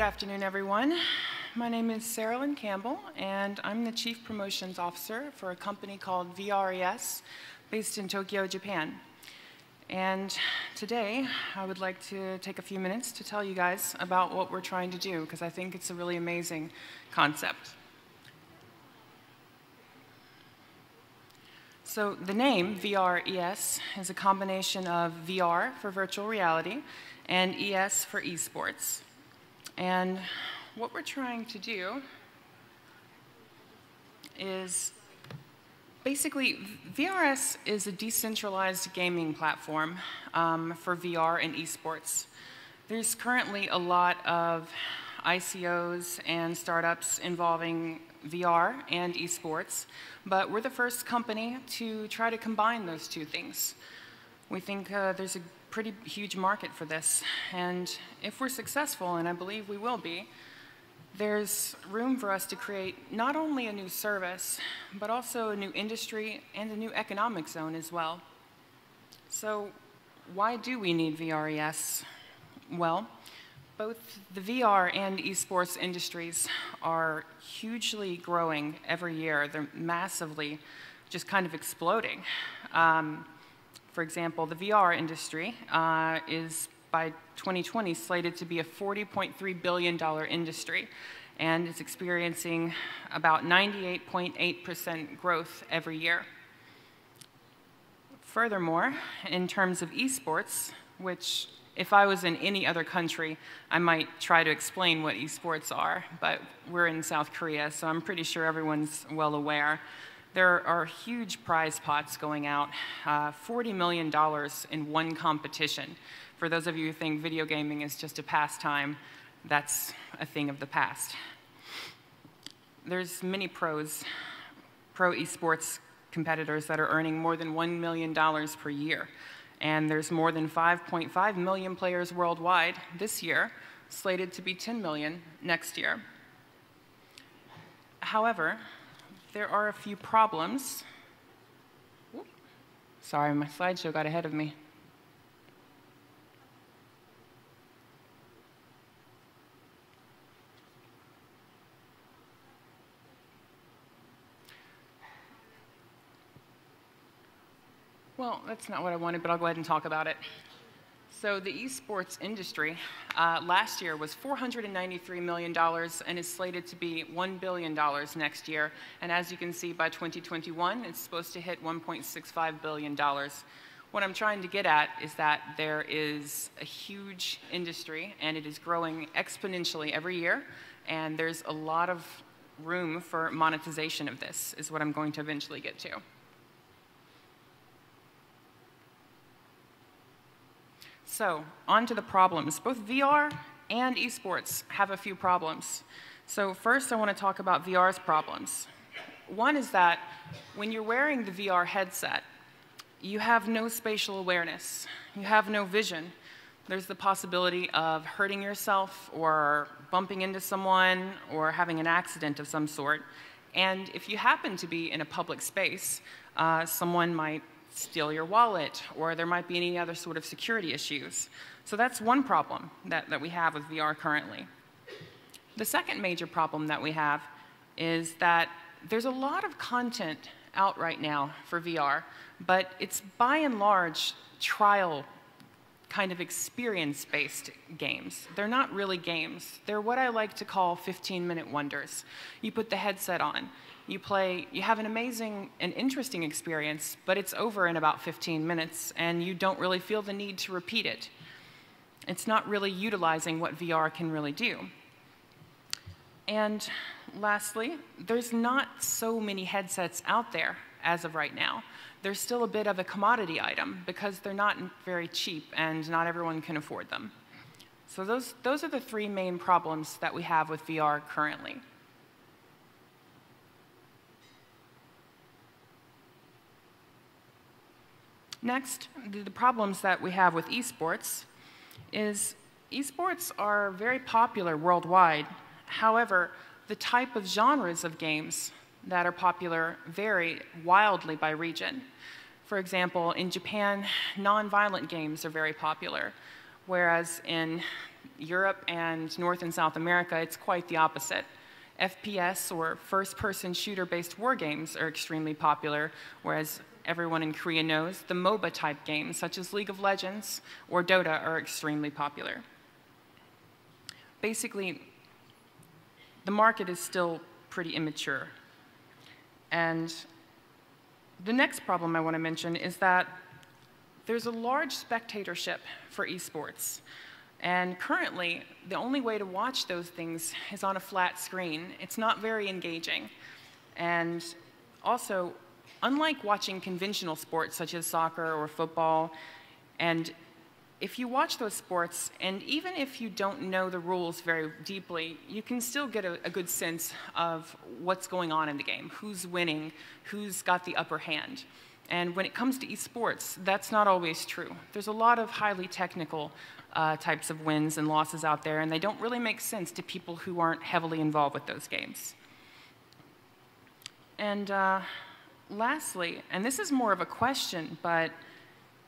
afternoon, everyone. My name is S.Campbell, and I'm the Chief Promotions Officer for a company called VReSports, based in Tokyo, Japan. And today, I would like to take a few minutes to tell you guys about what we're trying to do, because I think it's a really amazing concept. So the name VReS is a combination of VR for virtual reality and ES for esports. And what we're trying to do is basically, VRS is a decentralized gaming platform for VR and esports. There's currently a lot of ICOs and startups involving VR and esports, but we're the first company to try to combine those two things. We think there's a pretty huge market for this, and if we're successful, and I believe we will be, there's room for us to create not only a new service, but also a new industry and a new economic zone as well. So why do we need VReS? Well, both the VR and esports industries are hugely growing every year. They're massively just kind of exploding. For example, the VR industry is, by 2020, slated to be a $40.3 billion industry, and it's experiencing about 98.8% growth every year. Furthermore, in terms of esports, which if I was in any other country, I might try to explain what esports are, but we're in South Korea, so I'm pretty sure everyone's well aware. There are huge prize pots going out, $40 million in one competition. For those of you who think video gaming is just a pastime, that's a thing of the past. There's many pro esports competitors that are earning more than $1 million per year. And there's more than 5.5 million players worldwide this year, slated to be 10 million next year. However, there are a few problems. Whoop. Sorry, my slideshow got ahead of me. Well, that's not what I wanted, but I'll go ahead and talk about it. So the esports industry last year was $493 million and is slated to be $1 billion next year. And as you can see, by 2021, it's supposed to hit $1.65 billion. What I'm trying to get at is that there is a huge industry, and it is growing exponentially every year, and there's a lot of room for monetization of this, is what I'm going to eventually get to. So, on to the problems. Both VR and esports have a few problems. So first, I want to talk about VR's problems. One is that when you're wearing the VR headset, you have no spatial awareness. You have no vision. There's the possibility of hurting yourself or bumping into someone or having an accident of some sort. And if you happen to be in a public space, someone might steal your wallet, or there might be any other sort of security issues. So that's one problem that we have with VR currently. The second major problem that we have is that there's a lot of content out right now for VR, but it's by and large trial kind of experience-based games. They're not really games. They're what I like to call 15-minute wonders. You put the headset on, you play, you have an amazing and interesting experience, but it's over in about 15 minutes, and you don't really feel the need to repeat it. It's not really utilizing what VR can really do. And lastly, there's not so many headsets out there as of right now. They're still a bit of a commodity item because they're not very cheap and not everyone can afford them. So those are the three main problems that we have with VR currently. Next, the problems that we have with esports is esports are very popular worldwide. However, the type of genres of games that are popular vary wildly by region. For example, in Japan, non-violent games are very popular, whereas in Europe and North and South America, it's quite the opposite. FPS, or first-person shooter-based war games, are extremely popular, whereas everyone in Korea knows the MOBA-type games, such as League of Legends or Dota, are extremely popular. Basically, the market is still pretty immature. And the next problem I want to mention is that there's a large spectatorship for esports. And currently, the only way to watch those things is on a flat screen. It's not very engaging. And also, unlike watching conventional sports such as soccer or football, and if you watch those sports, and even if you don't know the rules very deeply, you can still get a good sense of what's going on in the game, who's winning, who's got the upper hand. And when it comes to esports, that's not always true. There's a lot of highly technical types of wins and losses out there, and they don't really make sense to people who aren't heavily involved with those games. And lastly, and this is more of a question, but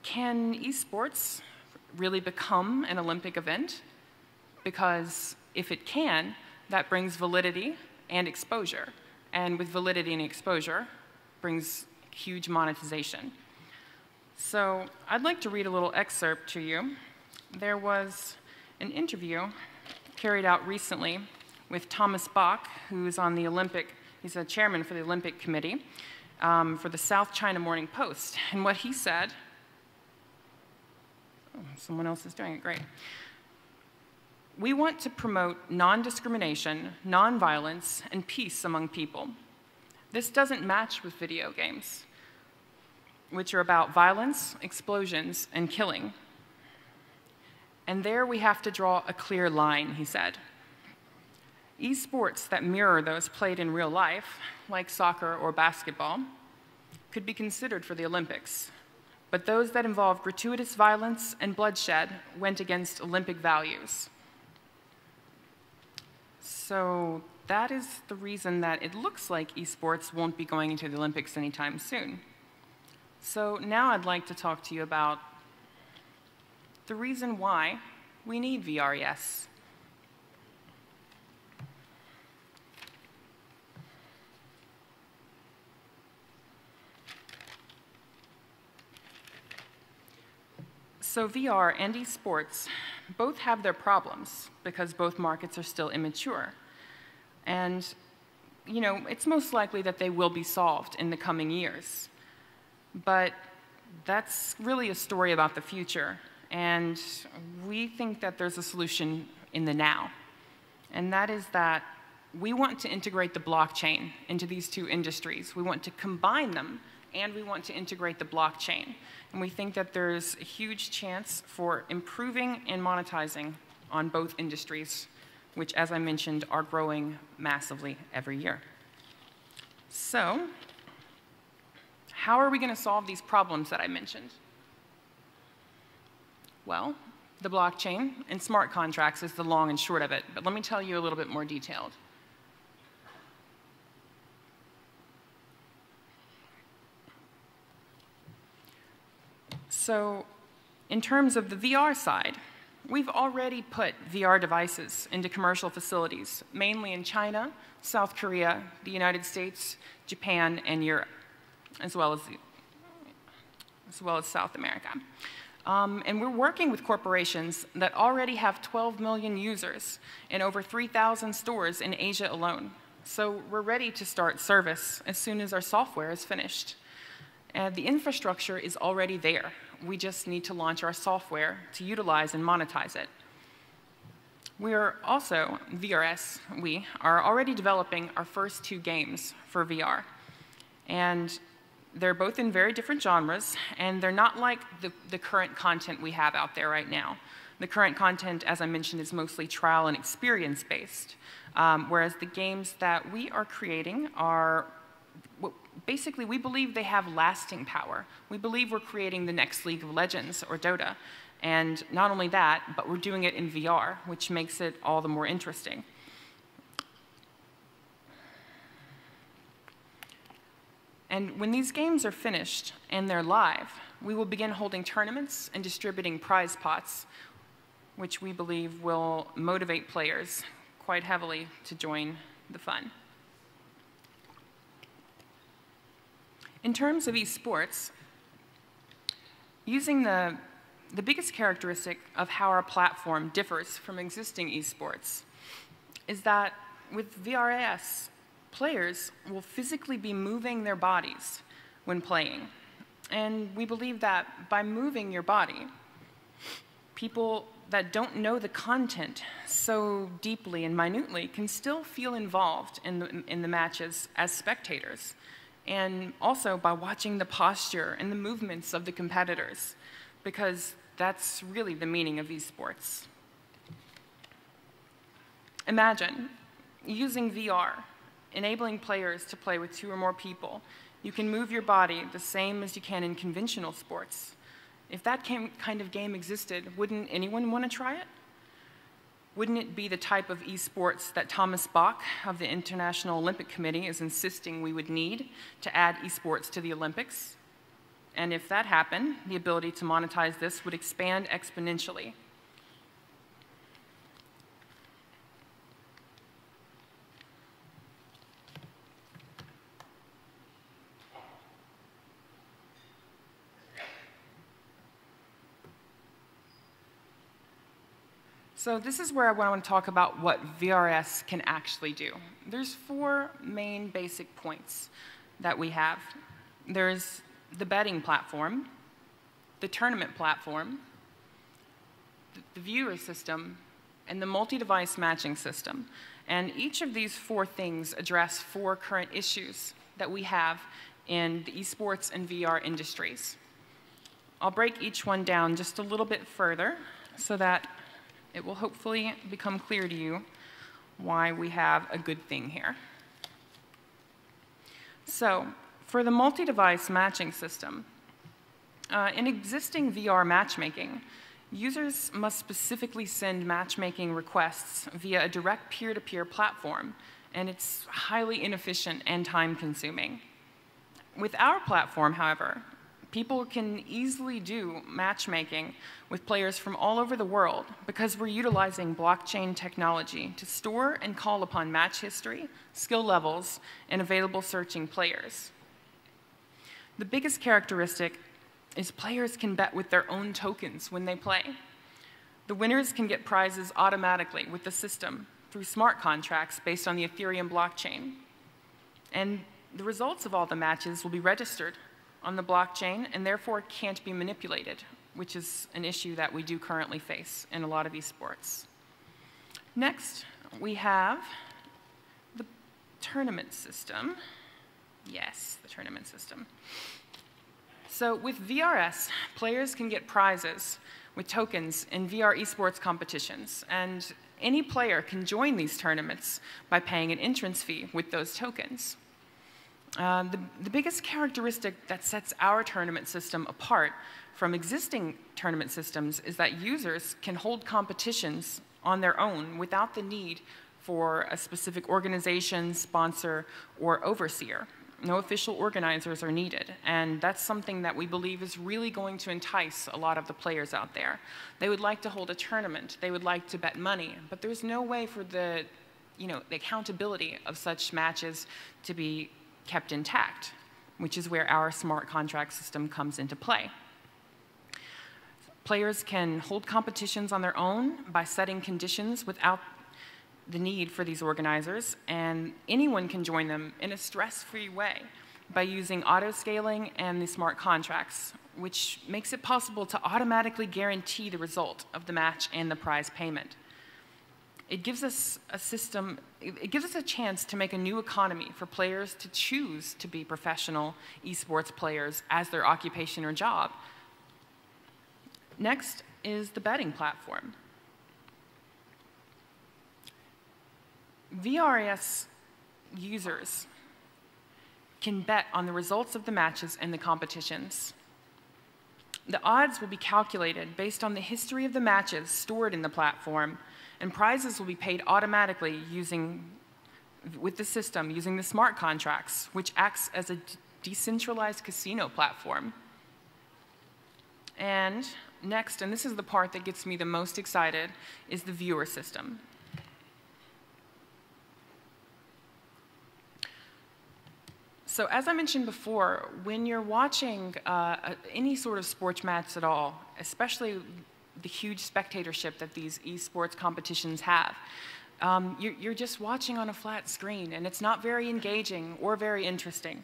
can esports really become an Olympic event? Because if it can, that brings validity and exposure. And with validity and exposure brings huge monetization. So I'd like to read a little excerpt to you. There was an interview carried out recently with Thomas Bach, who's on the he's a chairman for the Olympic Committee for the South China Morning Post. And what he said, oh, someone else is doing it, great. We want to promote non-discrimination, non-violence, and peace among people. This doesn't match with video games, which are about violence, explosions, and killing. And there we have to draw a clear line, he said. Esports that mirror those played in real life, like soccer or basketball, could be considered for the Olympics. But those that involve gratuitous violence and bloodshed went against Olympic values. So that is the reason that it looks like esports won't be going into the Olympics anytime soon. So now I'd like to talk to you about the reason why we need VReS. So VR and esports both have their problems because both markets are still immature. And, you know, it's most likely that they will be solved in the coming years. But that's really a story about the future. And we think that there's a solution in the now. And that is that we want to integrate the blockchain into these two industries. We want to combine them, and we want to integrate the blockchain. And we think that there's a huge chance for improving and monetizing on both industries, which, as I mentioned, are growing massively every year. So how are we going to solve these problems that I mentioned? Well, the blockchain and smart contracts is the long and short of it, but let me tell you a little bit more detailed. So in terms of the VR side, we've already put VR devices into commercial facilities, mainly in China, South Korea, the United States, Japan, and Europe, as well as South America. And we're working with corporations that already have 12 million users in over 3,000 stores in Asia alone. So we're ready to start service as soon as our software is finished. And the infrastructure is already there. We just need to launch our software to utilize and monetize it. We are also, VRS, we are already developing our first 2 games for VR. And they're both in very different genres, and they're not like the current content we have out there right now. The current content, as I mentioned, is mostly trial and experience-based, whereas the games that we are creating are, basically, we believe they have lasting power. We believe we're creating the next League of Legends or Dota. And not only that, but we're doing it in VR, which makes it all the more interesting. And when these games are finished and they're live, we will begin holding tournaments and distributing prize pots which we believe will motivate players quite heavily to join the fun. In terms of esports, using the biggest characteristic of how our platform differs from existing esports is that with VReS, players will physically be moving their bodies when playing. And we believe that by moving your body, people that don't know the content so deeply and minutely can still feel involved in the matches as spectators, and also by watching the posture and the movements of the competitors, because that's really the meaning of esports. Imagine using VR, enabling players to play with 2 or more people. You can move your body the same as you can in conventional sports. If that kind of game existed, wouldn't anyone want to try it? Wouldn't it be the type of esports that Thomas Bach of the International Olympic Committee is insisting we would need to add esports to the Olympics? And if that happened, the ability to monetize this would expand exponentially. So this is where I want to talk about what VReS can actually do. There's 4 main basic points that we have. There's the betting platform, the tournament platform, the viewer system, and the multi-device matching system. And each of these 4 things address 4 current issues that we have in the esports and VR industries. I'll break each one down just a little bit further so that it will hopefully become clear to you why we have a good thing here. So, for the multi-device matching system, in existing VR matchmaking, users must specifically send matchmaking requests via a direct peer-to-peer platform, and it's highly inefficient and time-consuming. With our platform, however, people can easily do matchmaking with players from all over the world because we're utilizing blockchain technology to store and call upon match history, skill levels, and available searching players. The biggest characteristic is players can bet with their own tokens when they play. The winners can get prizes automatically with the system through smart contracts based on the Ethereum blockchain. And the results of all the matches will be registered on the blockchain and therefore can't be manipulated, which is an issue that we do currently face in a lot of esports. Next, we have the tournament system. Yes, the tournament system. So with VReS, players can get prizes with tokens in VR esports competitions, and any player can join these tournaments by paying an entrance fee with those tokens. The biggest characteristic that sets our tournament system apart from existing tournament systems is that users can hold competitions on their own without the need for a specific organization, sponsor, or overseer. No official organizers are needed, and that's something that we believe is really going to entice a lot of the players out there. They would like to hold a tournament, they would like to bet money, but there's no way for the accountability of such matches to be kept intact, which is where our smart contract system comes into play. Players can hold competitions on their own by setting conditions without the need for these organizers, and anyone can join them in a stress-free way by using auto-scaling and the smart contracts, which makes it possible to automatically guarantee the result of the match and the prize payment. It gives us a chance to make a new economy for players to choose to be professional esports players as their occupation or job. Next is the betting platform. VReS users can bet on the results of the matches and the competitions. The odds will be calculated based on the history of the matches stored in the platform, and prizes will be paid automatically with the system using the smart contracts, which acts as a decentralized casino platform. And next, and this is the part that gets me the most excited, is the viewer system. So as I mentioned before, when you're watching any sort of sports match at all, especially the huge spectatorship that these esports competitions have, you're just watching on a flat screen, and it's not very engaging or very interesting.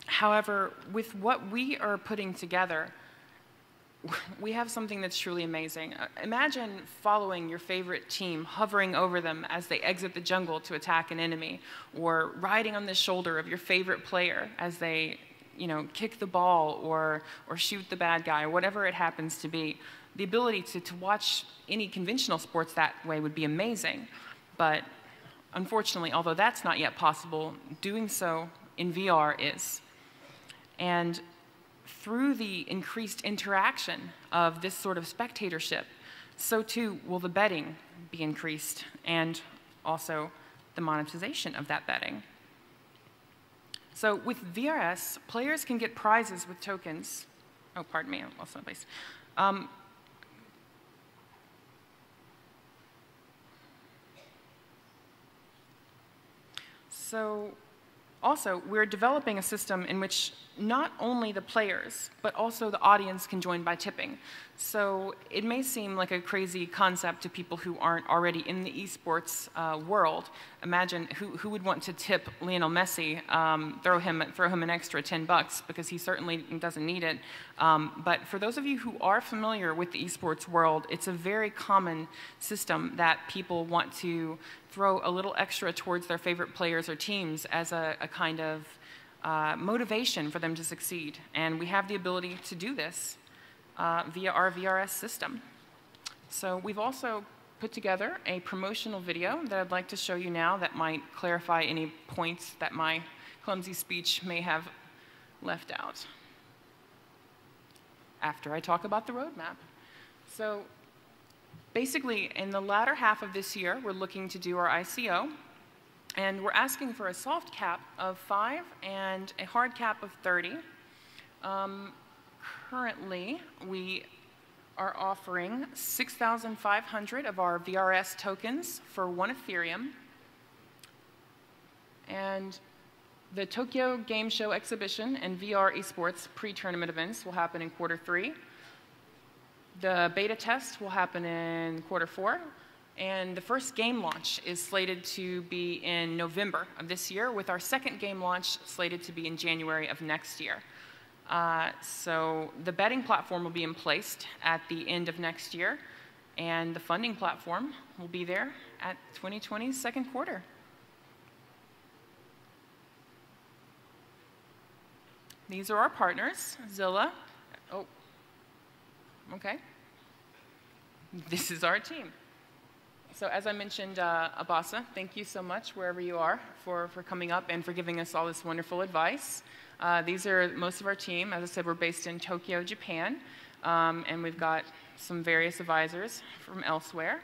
However, with what we are putting together, we have something that's truly amazing. Imagine following your favorite team, hovering over them as they exit the jungle to attack an enemy, or riding on the shoulder of your favorite player as they, kick the ball or shoot the bad guy, or whatever it happens to be. The ability to watch any conventional sports that way would be amazing. But unfortunately, although that's not yet possible, doing so in VR is. And through the increased interaction of this sort of spectatorship, so too will the betting be increased, and also the monetization of that betting. So with VRS, players can get prizes with tokens. Oh, pardon me, I lost my place. So also, we're developing a system in which not only the players, but also the audience can join by tipping. So it may seem like a crazy concept to people who aren't already in the esports world. Imagine who would want to tip Lionel Messi, throw him an extra $10 because he certainly doesn't need it. But for those of you who are familiar with the esports world, it's a very common system that people want to throw a little extra towards their favorite players or teams as a kind of motivation for them to succeed. And we have the ability to do this via our VRS system. So we've also put together a promotional video that I'd like to show you now that might clarify any points that my clumsy speech may have left out after I talk about the roadmap. So basically, in the latter half of this year, we're looking to do our ICO. And we're asking for a soft cap of 5 and a hard cap of 30. Currently, we are offering 6,500 of our VRS tokens for 1 Ethereum. And the Tokyo Game Show exhibition and VR esports pre-tournament events will happen in Q3. The beta test will happen in Q4. And the first game launch is slated to be in November of this year, with our second game launch slated to be in January of next year. So the betting platform will be in place at the end of next year, and the funding platform will be there at 2020's second quarter. These are our partners, Zilla. Oh, okay. This is our team. So as I mentioned, Abasa, thank you so much, wherever you are, for coming up and for giving us all this wonderful advice. These are most of our team. As I said, we're based in Tokyo, Japan, and we've got some various advisors from elsewhere.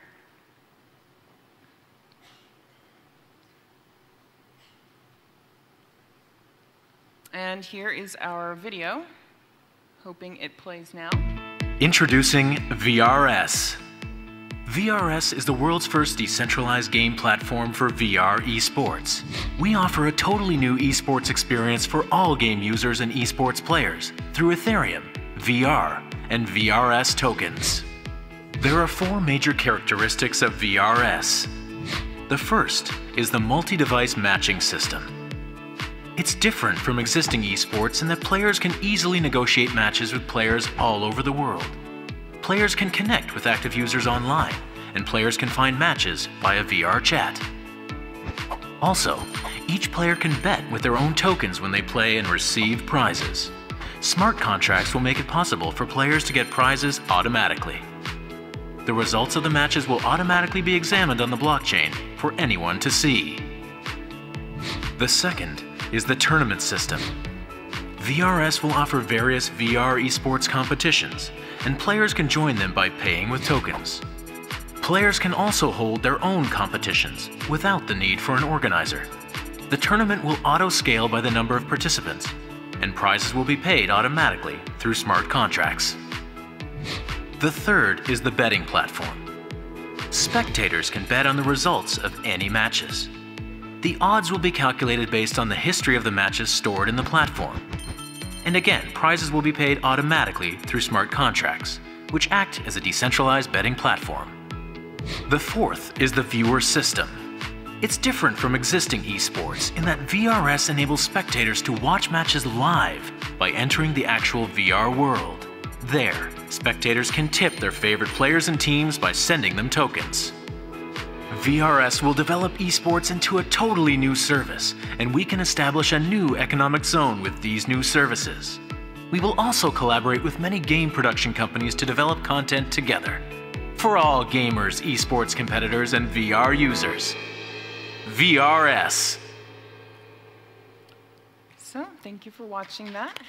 And here is our video, hoping it plays now. Introducing VRS. VRS is the world's first decentralized game platform for VR esports. We offer a totally new esports experience for all game users and esports players through Ethereum, VR, and VRS tokens. There are 4 major characteristics of VRS. The first is the multi-device matching system. It's different from existing esports in that players can easily negotiate matches with players all over the world. Players can connect with active users online, and players can find matches via VR chat. Also, each player can bet with their own tokens when they play and receive prizes. Smart contracts will make it possible for players to get prizes automatically. The results of the matches will automatically be examined on the blockchain for anyone to see. The second is the tournament system. VRS will offer various VR esports competitions, and players can join them by paying with tokens. Players can also hold their own competitions without the need for an organizer. The tournament will auto-scale by the number of participants, and prizes will be paid automatically through smart contracts. The third is the betting platform. Spectators can bet on the results of any matches. The odds will be calculated based on the history of the matches stored in the platform. And again, prizes will be paid automatically through smart contracts, which act as a decentralized betting platform. The fourth is the viewer system. It's different from existing esports in that VRS enables spectators to watch matches live by entering the actual VR world. There, spectators can tip their favorite players and teams by sending them tokens. VRS will develop esports into a totally new service, and we can establish a new economic zone with these new services. We will also collaborate with many game production companies to develop content together. For all gamers, esports competitors, and VR users. VRS. So, thank you for watching that.